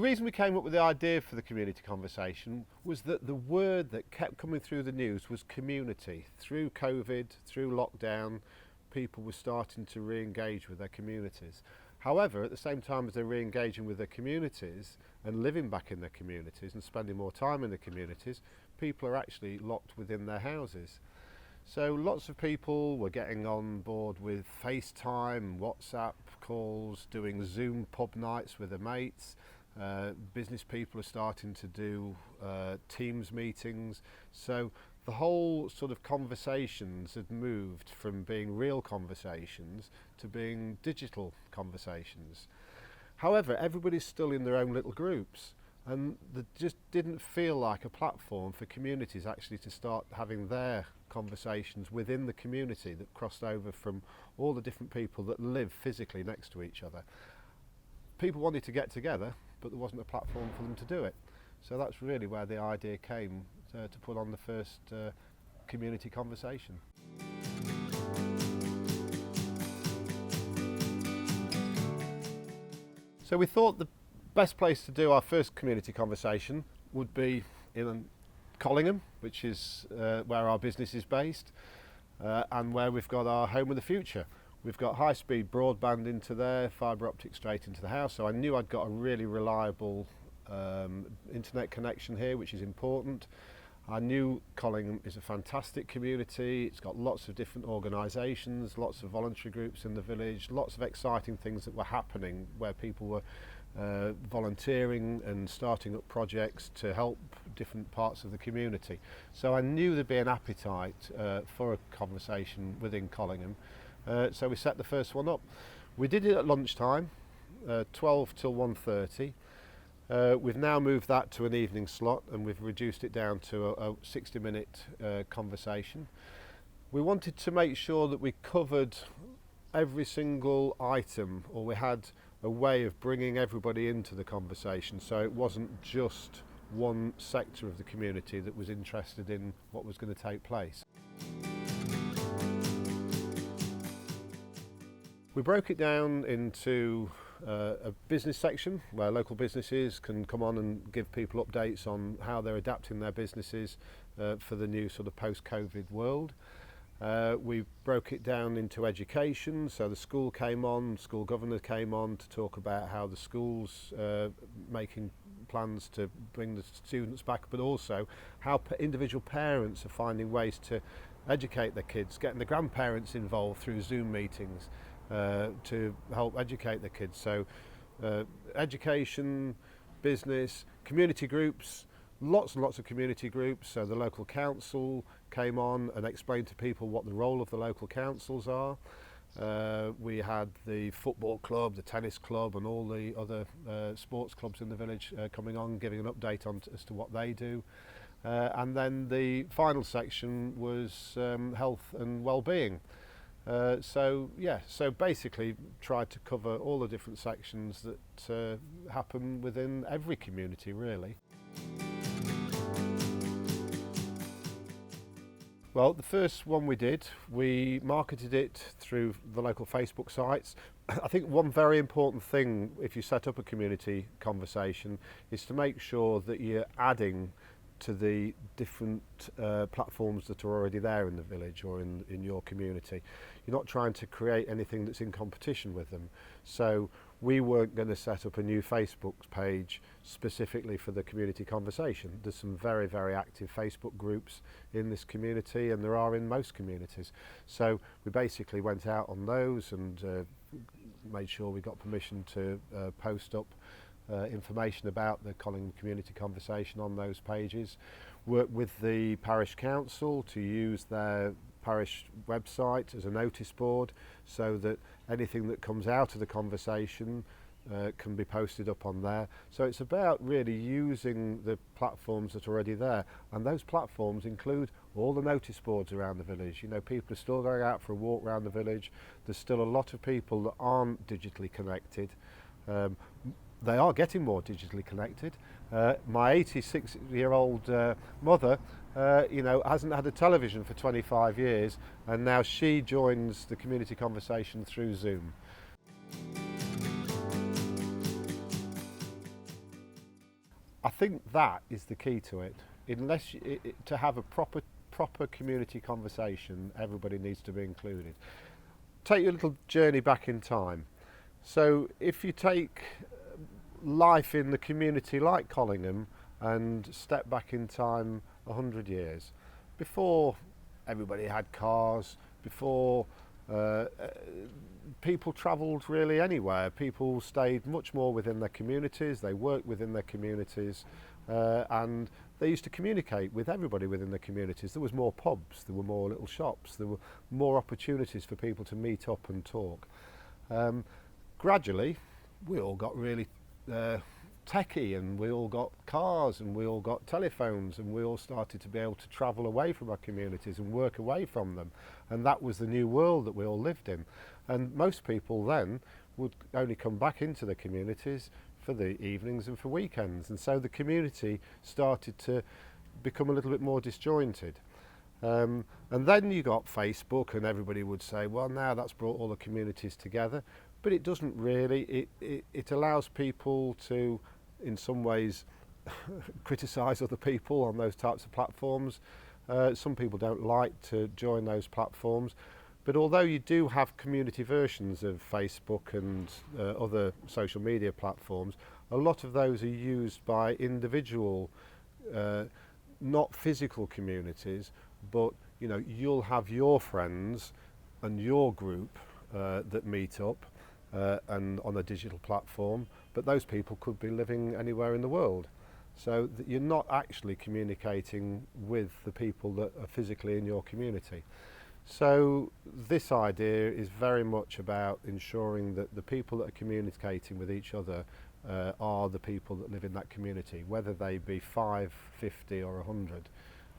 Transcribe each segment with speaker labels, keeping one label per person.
Speaker 1: reason we came up with the idea for the community conversation was that the word that kept coming through the news was community. Through COVID, through lockdown, people were starting to re-engage with their communities. However, at the same time as they're re-engaging with their communities and living back in their communities and spending more time in their communities, people are actually locked within their houses. So lots of people were getting on board with FaceTime, WhatsApp calls, doing Zoom pub nights with their mates. Business people are starting to do Teams meetings. So the whole sort of conversations had moved from being real conversations to being digital conversations. However, everybody's still in their own little groups, and there just didn't feel like a platform for communities actually to start having their conversations within the community that crossed over from all the different people that live physically next to each other. People wanted to get together, but there wasn't a platform for them to do it. So that's really where the idea came to put on the first community conversation. So we thought the best place to do our first community conversation would be in Collingham, which is where our business is based, and where we've got our home of the future. We've got high-speed broadband into there, fibre optic straight into the house, so I knew I'd got a really reliable internet connection here, which is important. I knew Collingham is a fantastic community. It's got lots of different organisations, lots of voluntary groups in the village, lots of exciting things that were happening where people were volunteering and starting up projects to help different parts of the community. So I knew there'd be an appetite for a conversation within Collingham. So we set the first one up. We did it at lunchtime, 12 till 1:30. We've now moved that to an evening slot, and we've reduced it down to a 60-minute conversation. We wanted to make sure that we covered every single item, or we had a way of bringing everybody into the conversation, so it wasn't just one sector of the community that was interested in what was going to take place. We broke it down into a business section where local businesses can come on and give people updates on how they're adapting their businesses for the new sort of post-COVID world. We broke it down into education, so the school came on, school governor came on to talk about how the school's making plans to bring the students back, but also how individual parents are finding ways to educate their kids, getting the grandparents involved through Zoom meetings to help educate the kids. So education, business, community groups, lots and lots of community groups. So the local council came on and explained to people what the role of the local councils are. We had the football club, the tennis club, and all the other sports clubs in the village coming on, giving an update on as to what they do. And then the final section was health and well-being. So basically tried to cover all the different sections that happen within every community, really. Well, the first one we did, we marketed it through the local Facebook sites. I think one very important thing if you set up a community conversation is to make sure that you're adding to the different platforms that are already there in the village or in your community. You're not trying to create anything that's in competition with them. So we weren't going to set up a new Facebook page specifically for the community conversation. There's some very, very active Facebook groups in this community, and there are in most communities. So we basically went out on those and made sure we got permission to post up information about the Collingham Community Conversation on those pages. Worked with the parish council to use their parish website as a notice board so that anything that comes out of the conversation can be posted up on there. So it's about really using the platforms that are already there, and those platforms include all the notice boards around the village. You know, people are still going out for a walk around the village. There's still a lot of people that aren't digitally connected. They are getting more digitally connected. My 86-year-old mother, hasn't had a television for 25 years, and now she joins the community conversation through Zoom. I think that is the key to it. Unless to have a proper community conversation, everybody needs to be included. Take a little journey back in time. So if you take life in the community like Collingham and step back in time 100 years, before everybody had cars, before people travelled really anywhere, people stayed much more within their communities, they worked within their communities, and they used to communicate with everybody within the communities. There was more pubs, there were more little shops, there were more opportunities for people to meet up and talk. Gradually, we all got really techie, and we all got cars, and we all got telephones, and we all started to be able to travel away from our communities and work away from them, and that was the new world that we all lived in. And most people then would only come back into the communities for the evenings and for weekends, and so the community started to become a little bit more disjointed. And then you got Facebook, and everybody would say, well, now that's brought all the communities together. But it doesn't really. It allows people to, in some ways, criticise other people on those types of platforms. Some people don't like to join those platforms. But although you do have community versions of Facebook and other social media platforms, a lot of those are used by individual, not physical communities, but you'll have your friends and your group that meet up and on a digital platform, but those people could be living anywhere in the world. So that you're not actually communicating with the people that are physically in your community. So this idea is very much about ensuring that the people that are communicating with each other are the people that live in that community, whether they be 5, 50 or 100.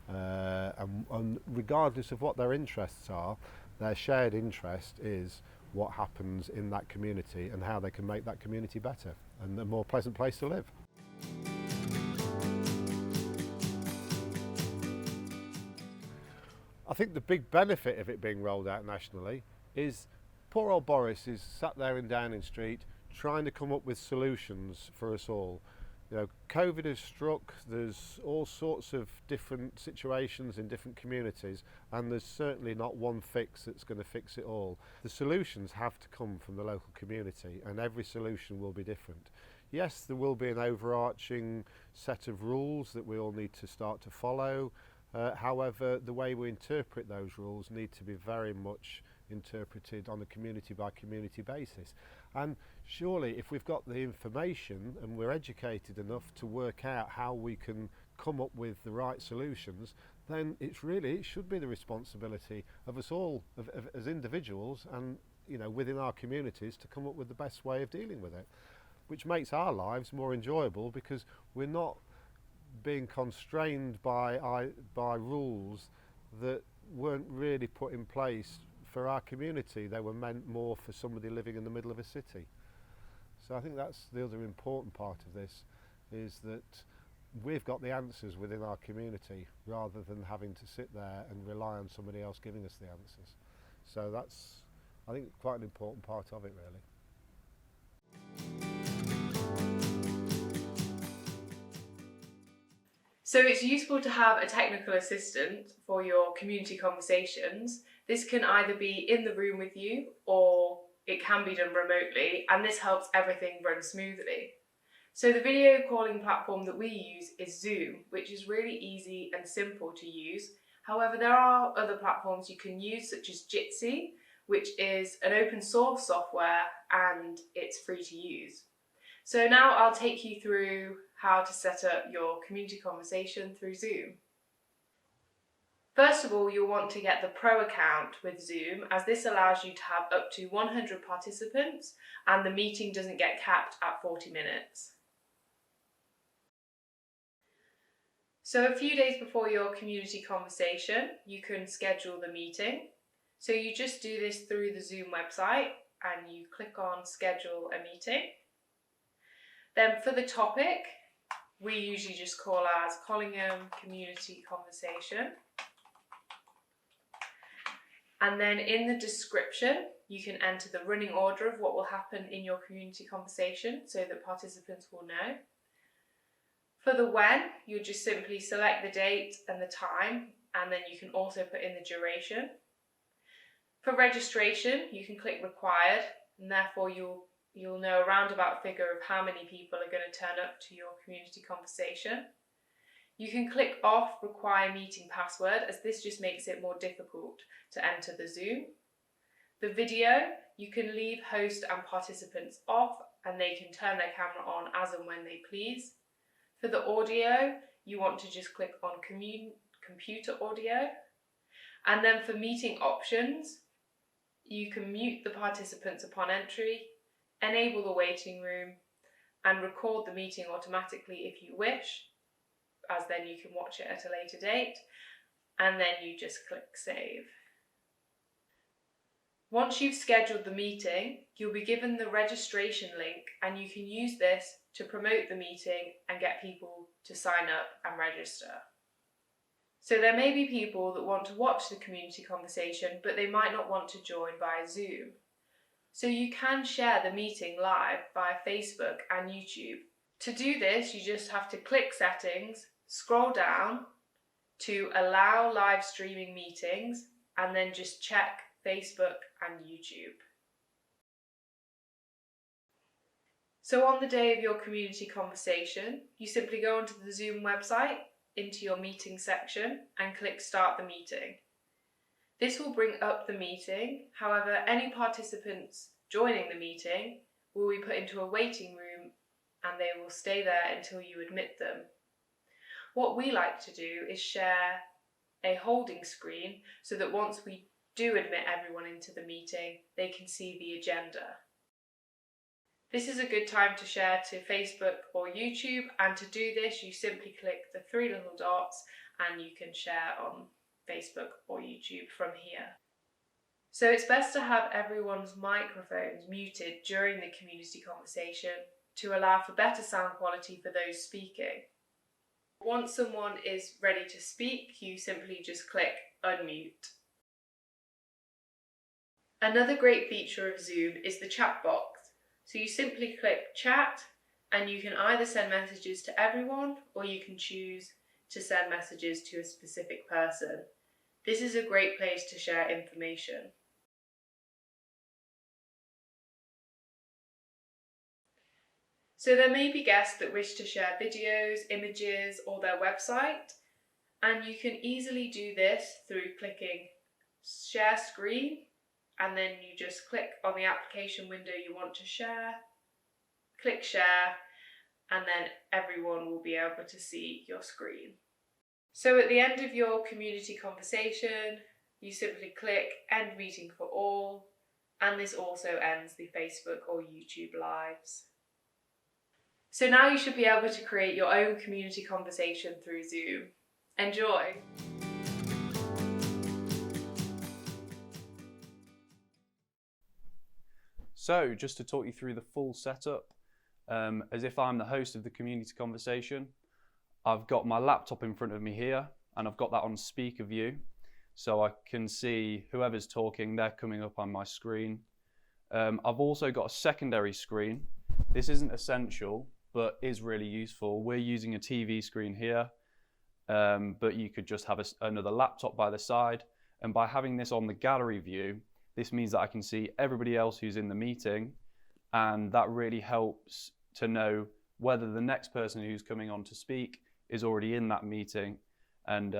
Speaker 1: And regardless of what their interests are, their shared interest is what happens in that community and how they can make that community better and a more pleasant place to live. I think the big benefit of it being rolled out nationally is poor old Boris is sat there in Downing Street trying to come up with solutions for us all. COVID has struck, there's all sorts of different situations in different communities, and there's certainly not one fix that's going to fix it all. The solutions have to come from the local community, and every solution will be different. Yes, there will be an overarching set of rules that we all need to start to follow. However, the way we interpret those rules need to be very much interpreted on a community by community basis. And surely if we've got the information and we're educated enough to work out how we can come up with the right solutions, then it should be the responsibility of us all as individuals and within our communities to come up with the best way of dealing with it, which makes our lives more enjoyable because we're not being constrained by rules that weren't really put in place for our community. They were meant more for somebody living in the middle of a city. So I think that's the other important part of this, is that we've got the answers within our community rather than having to sit there and rely on somebody else giving us the answers. So that's, I think, quite an important part of it, really.
Speaker 2: So it's useful to have a technical assistant for your community conversations. This can either be in the room with you or it can be done remotely, and this helps everything run smoothly. So the video calling platform that we use is Zoom, which is really easy and simple to use. However, there are other platforms you can use, such as Jitsi, which is an open source software and it's free to use. So now I'll take you through how to set up your community conversation through Zoom. First of all, you'll want to get the Pro account with Zoom, as this allows you to have up to 100 participants and the meeting doesn't get capped at 40 minutes. So a few days before your community conversation, you can schedule the meeting. So you just do this through the Zoom website and you click on Schedule a Meeting. Then for the topic, we usually just call ours Collingham Community Conversation. And then in the description, you can enter the running order of what will happen in your community conversation so that participants will know. For the when, you just simply select the date and the time, and then you can also put in the duration. For registration, you can click required, and therefore you'll know a roundabout figure of how many people are going to turn up to your community conversation. You can click off require meeting password, as this just makes it more difficult to enter the Zoom. The video, you can leave host and participants off, and they can turn their camera on as and when they please. For the audio, you want to just click on computer audio. And then for meeting options, you can mute the participants upon entry, enable the waiting room, and record the meeting automatically if you wish, as then you can watch it at a later date, and then you just click save. Once you've scheduled the meeting, you'll be given the registration link, and you can use this to promote the meeting and get people to sign up and register. So there may be people that want to watch the community conversation, but they might not want to join via Zoom. So you can share the meeting live via Facebook and YouTube. To do this, you just have to click settings, scroll down to allow live streaming meetings, and then just check Facebook and YouTube. So on the day of your community conversation, you simply go onto the Zoom website, into your meeting section, and click start the meeting. This will bring up the meeting. However, any participants joining the meeting will be put into a waiting room, and they will stay there until you admit them. What we like to do is share a holding screen so that once we do admit everyone into the meeting, they can see the agenda. This is a good time to share to Facebook or YouTube, and to do this you simply click the three little dots and you can share on Facebook or YouTube from here. So it's best to have everyone's microphones muted during the community conversation to allow for better sound quality for those speaking. Once someone is ready to speak, you simply just click unmute. Another great feature of Zoom is the chat box. So you simply click chat, and you can either send messages to everyone, or you can choose to send messages to a specific person. This is a great place to share information. So there may be guests that wish to share videos, images, or their website, and you can easily do this through clicking share screen, and then you just click on the application window you want to share, click share, and then everyone will be able to see your screen. So at the end of your community conversation, you simply click end meeting for all, and this also ends the Facebook or YouTube lives. So now you should be able to create your own community conversation through Zoom. Enjoy!
Speaker 3: So, just to talk you through the full setup, as if I'm the host of the community conversation, I've got my laptop in front of me here, and I've got that on speaker view, so I can see whoever's talking, they're coming up on my screen. I've also got a secondary screen. This isn't essential, but is really useful. We're using a TV screen here, but you could just have another laptop by the side, and by having this on the gallery view, this means that I can see everybody else who's in the meeting, and that really helps to know whether the next person who's coming on to speak is already in that meeting, and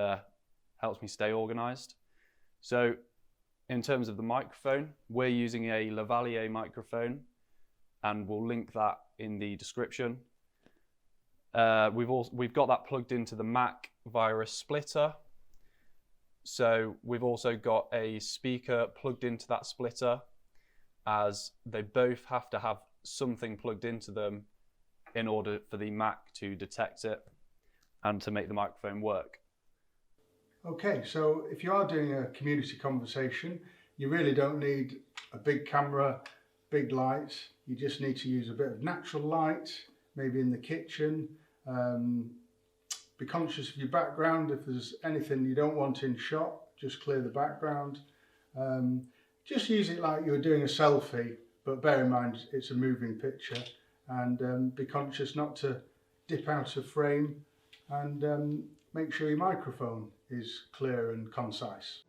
Speaker 3: helps me stay organized. So in terms of the microphone, we're using a Lavalier microphone, and we'll link that in the description. We've got that plugged into the Mac via a splitter. So we've also got a speaker plugged into that splitter, as they both have to have something plugged into them in order for the Mac to detect it and to make the microphone work.
Speaker 4: Okay, so if you are doing a community conversation, you really don't need a big camera, big lights. You just need to use a bit of natural light, maybe in the kitchen. Be conscious of your background. If there's anything you don't want in shot, just clear the background. Just use it like you're doing a selfie, but bear in mind it's a moving picture, and be conscious not to dip out of frame, and make sure your microphone is clear and concise.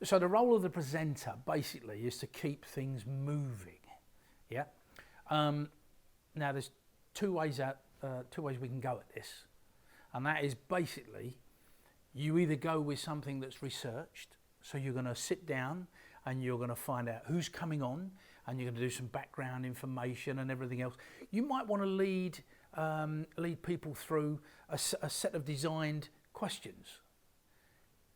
Speaker 5: So the role of the presenter basically is to keep things moving. Yeah. Now there's two ways we can go at this, and that is basically you either go with something that's researched, so you're going to sit down and you're going to find out who's coming on, and you're going to do some background information and everything else. You might want to lead people through a set of designed questions.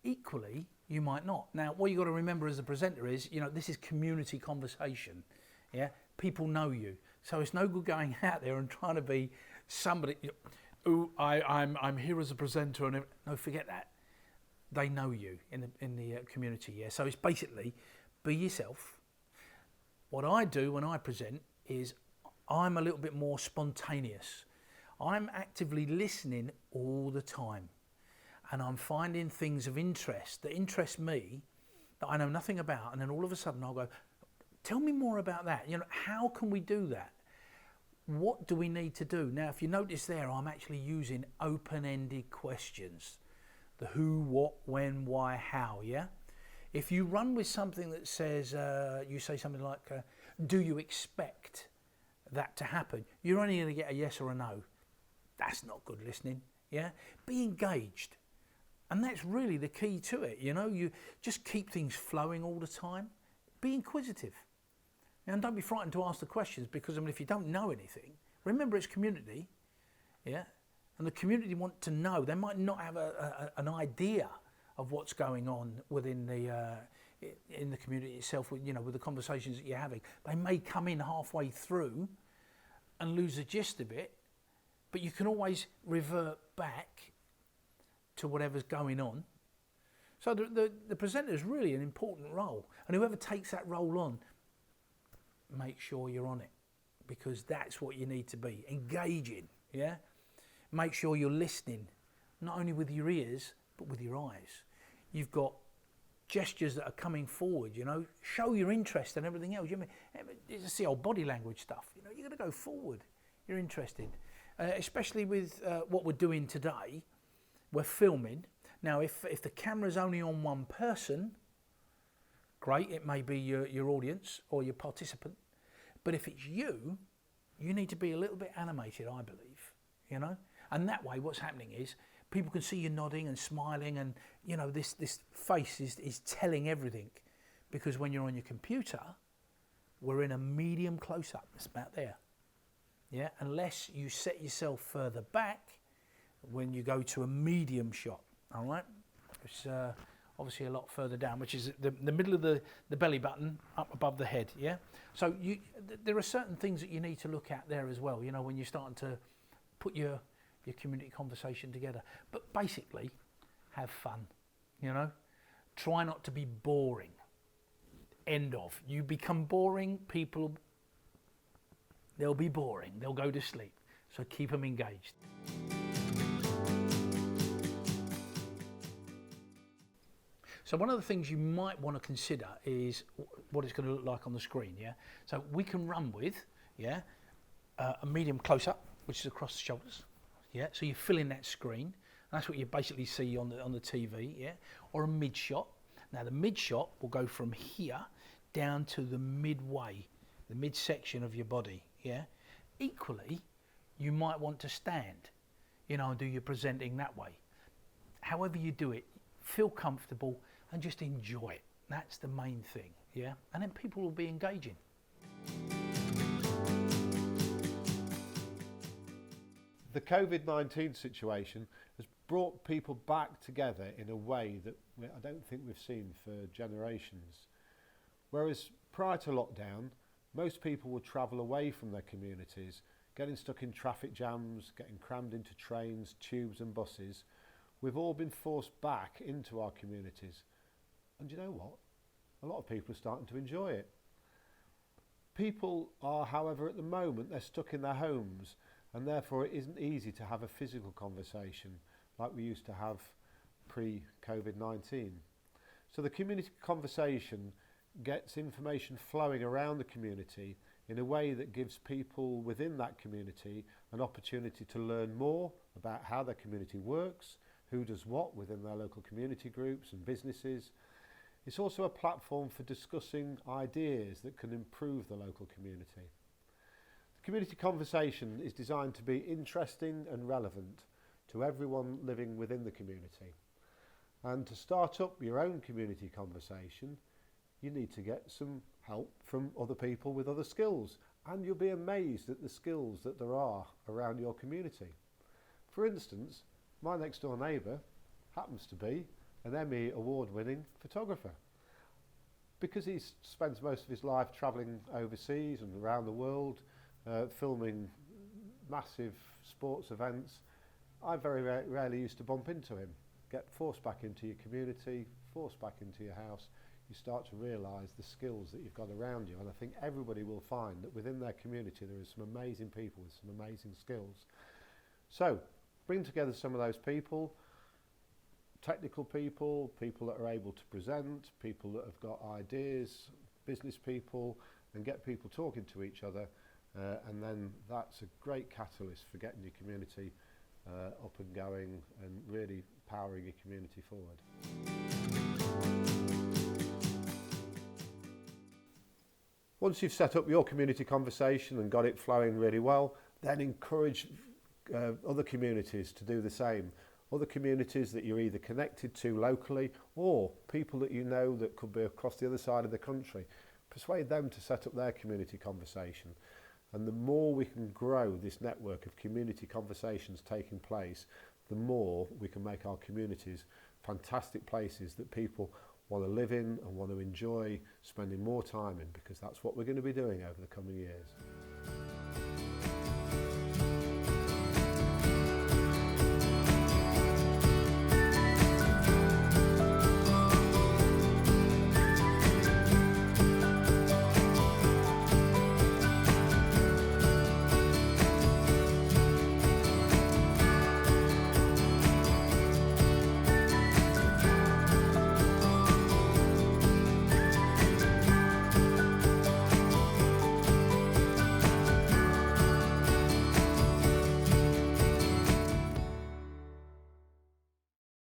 Speaker 5: Equally, you might not. Now, what you've got to remember as a presenter is, this is community conversation. Yeah, people know you, so it's no good going out there and trying to be somebody. I'm here as a presenter, and no, forget that. They know you in the community. Yeah, so it's basically be yourself. What I do when I present is I'm a little bit more spontaneous. I'm actively listening all the time, and I'm finding things of interest that interest me that I know nothing about, and then all of a sudden I'll go, tell me more about that. How can we do that? What do we need to do? Now, if you notice there, I'm actually using open-ended questions. The who, what, when, why, how, yeah? If you run with something that says, you say something like, do you expect that to happen? You're only going to get a yes or a no. That's not good listening, yeah? Be engaged. And that's really the key to it, You just keep things flowing all the time. Be inquisitive. And don't be frightened to ask the questions, because if you don't know anything, remember it's community, yeah? And the community want to know. They might not have an idea of what's going on within in the community itself, with the conversations that you're having. They may come in halfway through and lose the gist of it, but you can always revert back to whatever's going on. So the presenter is really an important role, and whoever takes that role on, make sure you're on it, because that's what you need to be, engaging, yeah? Make sure you're listening, not only with your ears, but with your eyes. You've got gestures that are coming forward, show your interest and everything else. It's the old body language stuff, you're going to go forward, you're interested. Especially with what we're doing today, we're filming. Now, if the camera's only on one person, great, it may be your audience or your participant. But if it's you need to be a little bit animated, I believe, And that way, what's happening is people can see you nodding and smiling, and this face is telling everything. Because when you're on your computer, we're in a medium close-up. It's about there. Yeah, unless you set yourself further back when you go to a medium shot. All right, it's obviously a lot further down, which is the middle of the belly button up above the head. Yeah, so there are certain things that you need to look at there as well. When you're starting to put your community conversation together. But basically, have fun. Try not to be boring. End of. You become boring, people, they'll be boring. They'll go to sleep. So keep them engaged. So one of the things you might want to consider is what it's going to look like on the screen, yeah? So we can run with, yeah, a medium close-up, which is across the shoulders, yeah? So you fill in that screen. That's what you basically see on the TV, yeah? Or a mid-shot. Now the mid-shot will go from here down to the midway, the midsection of your body, yeah? Equally, you might want to stand, and do your presenting that way. However you do it, feel comfortable and just enjoy it. That's the main thing, yeah? And then people will be engaging.
Speaker 1: The COVID-19 situation has brought people back together in a way that I don't think we've seen for generations. Whereas prior to lockdown, most people would travel away from their communities, getting stuck in traffic jams, getting crammed into trains, tubes and buses. We've all been forced back into our communities. And you know what? A lot of people are starting to enjoy it. People are, however, at the moment, they're stuck in their homes, and therefore it isn't easy to have a physical conversation like we used to have pre-COVID-19. So the community conversation gets information flowing around the community in a way that gives people within that community an opportunity to learn more about how their community works, who does what within their local community groups and businesses. It's also a platform for discussing ideas that can improve the local community. The community conversation is designed to be interesting and relevant to everyone living within the community. And to start up your own community conversation, you need to get some help from other people with other skills, and you'll be amazed at the skills that there are around your community. For instance, my next door neighbour happens to be an Emmy award-winning photographer. Because he spends most of his life travelling overseas and around the world, filming massive sports events, I very rarely used to bump into him. Get forced back into your community, forced back into your house, you start to realise the skills that you've got around you. And I think everybody will find that within their community there is some amazing people with some amazing skills. So bring together some of those people, technical people, people that are able to present, people that have got ideas, business people, and get people talking to each other. And then that's a great catalyst for getting your community up and going and really powering your community forward. Once you've set up your community conversation and got it flowing really well, then encourage other communities to do the same. Other communities that you're either connected to locally or people that you know that could be across the other side of the country. Persuade them to set up their community conversation. And the more we can grow this network of community conversations taking place, the more we can make our communities fantastic places that people want to live in and want to enjoy spending more time in, because that's what we're going to be doing over the coming years.